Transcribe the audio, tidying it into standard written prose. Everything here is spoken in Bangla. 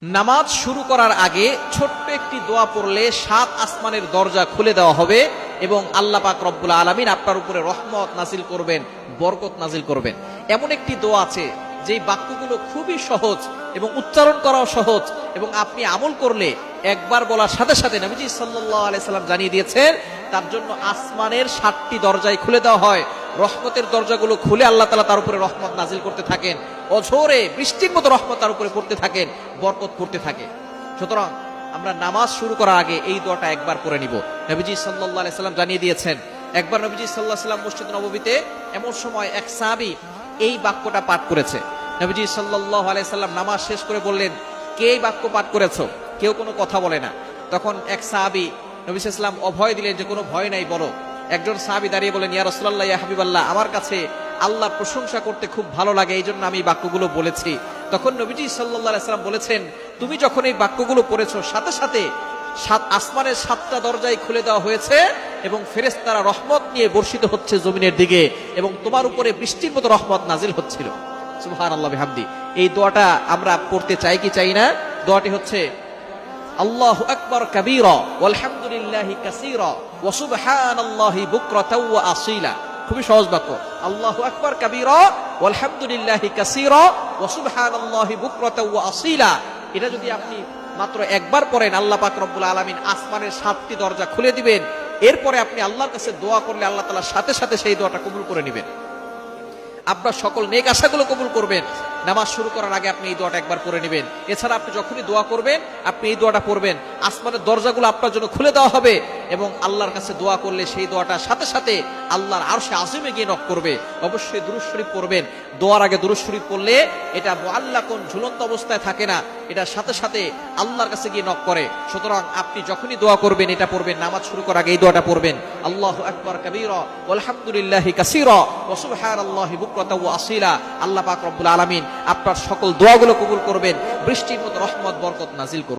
নামাজ শুরু করার আগে ছোট্ট একটি দোয়া পড়লে 7 আসমানের দরজা খুলে দেওয়া হবে এবং আল্লাহ পাক রব্বুল আলামিন আপনার উপরে রহমত নাজিল করবেন, বরকত নাজিল করবেন। এমন একটি দোয়া আছে যেই বাক্যগুলো খুবই সহজ এবং উচ্চারণ করাও সহজ এবং আপনি আমল করলে একবার বলার সাথে সাথে নবীজি সাল্লাল্লাহু আলাইহি সাল্লাম জানিয়ে দিয়েছেন তার জন্য আসমানের 7টি দরজাই খুলে দেওয়া হয়। রহমতের দরজাগুলো খুলে আল্লাহ তাআলা তার উপরে রহমত নাজিল করতে থাকেন, অঝোরে বৃষ্টির মতো রহমত তার উপরে পড়তে থাকেন, বরকত করতে থাকে। সুতরাং আমরা নামাজ শুরু করার আগে এই দোয়াটা একবার পড়ে নিব। নবীজি সাল্লাল্লাহু আলাইহি সাল্লাম জানিয়ে দিয়েছেন, একবার নবীজি সাল্লাল্লাহু আলাইহি সাল্লাম মসজিদ নববীতে এমন সময় এক সাহাবী এই বাক্যটা পাঠ করেছে। নবীজি সাল্লাল্লাহু আলাইহি সাল্লাম নামাজ শেষ করে বললেন, কে এই বাক্য পাঠ করেছো? কেউ কোনো কথা বলে না। তখন এক সাহাবী নবী সাল্লাল্লাহু আলাইহি সাল্লাম অভয় দিলেন যে কোনো ভয় নাই, বলো। একজন সাহাবী দাঁড়িয়ে বলেন, ইয়া রাসূলুল্লাহ, ইয়া হাবিবাল্লাহ, আমার কাছে আল্লাহর প্রশংসা করতে খুব ভালো লাগে, এই জন্য আমি এই বাক্যগুলো বলেছি। তখন নবীজি সাল্লাল্লাহু আলাইহি সাল্লাম বলেছেন, তুমি যখন এই বাক্যগুলো পড়েছো সাথে সাথে আসমানের 7টা দরজাই খুলে দেওয়া হয়েছে এবং ফেরেশতারা রহমত নিয়ে বর্ষিত হচ্ছে জমিনের দিকে এবং তোমার উপরে বৃষ্টির মতো রহমত নাজিল হচ্ছিল। সুবহানাল্লাহ বিহামদি। এই দোয়াটা আমরা পড়তে চাই কি চাই না? দোয়াটি হচ্ছে আল্লাহু আকবার কাবীরা ওয়ালহামদুলিল্লাহি কাসীরা ওয়া সুবহানাল্লাহি বুকরাতাও ওয়া আসীলা। খুবই সহজ বাক্য, আল্লাহু আকবার কাবীরা ওয়ালহামদুলিল্লাহি কাসীরা ওয়া সুবহানাল্লাহি বুকরাতাও ওয়া আসীলা। এটা যদি আপনি মাত্র একবার পড়েন, আল্লাহ পাক রব্বুল আলামিন আসমানের 7টি দরজা খুলে দিবেন। এরপরে আপনি আল্লাহর কাছে দোয়া করলে আল্লাহ তাআলা সাথে সাথে সেই দোয়াটা কবুল করে নেবেন, আপনার সকল নেক আশাগুলো কবুল করবেন। নামাজ শুরু করার আগে আপনি এই দোয়াটা একবার পড়ে নেবেন। এছাড়া আপনি যখনই দোয়া করবেন আপনি এই দোয়াটা পড়বেন, আসমানের দরজাগুলো আপনার জন্য খুলে দেওয়া হবে এবং আল্লাহর কাছে দোয়া করলে সেই দোয়াটা সাথে সাথে আল্লাহর আরশে আজিমে গিয়ে নক করবে। অবশ্যই দুরূদ শরীফ পড়বেন। দোয়ার আগে দুরূদ শরীফ পড়লে এটা মুআল্লাকুন, ঝুলন্ত অবস্থায় থাকে না, এটা সাথে সাথে আল্লাহর কাছে গিয়ে নক করে। সুতরাং আপনি যখনই দোয়া করবেন এটা পড়বেন, নামাজ শুরু করার আগে এই দোয়াটা পড়বেন, আল্লাহু আকবার কাবীরা ওয়ালহামদুলিল্লাহি কাসীরা ওয়া সুবহানাল্লাহি বুকরাতাও ওয়া আসীলা। আল্লাহ পাক রব্বুল আলামিন আপনার সকল দোয়াগুলো কবুল করবেন, বৃষ্টির মতো রহমত বরকত নাজিল করবেন।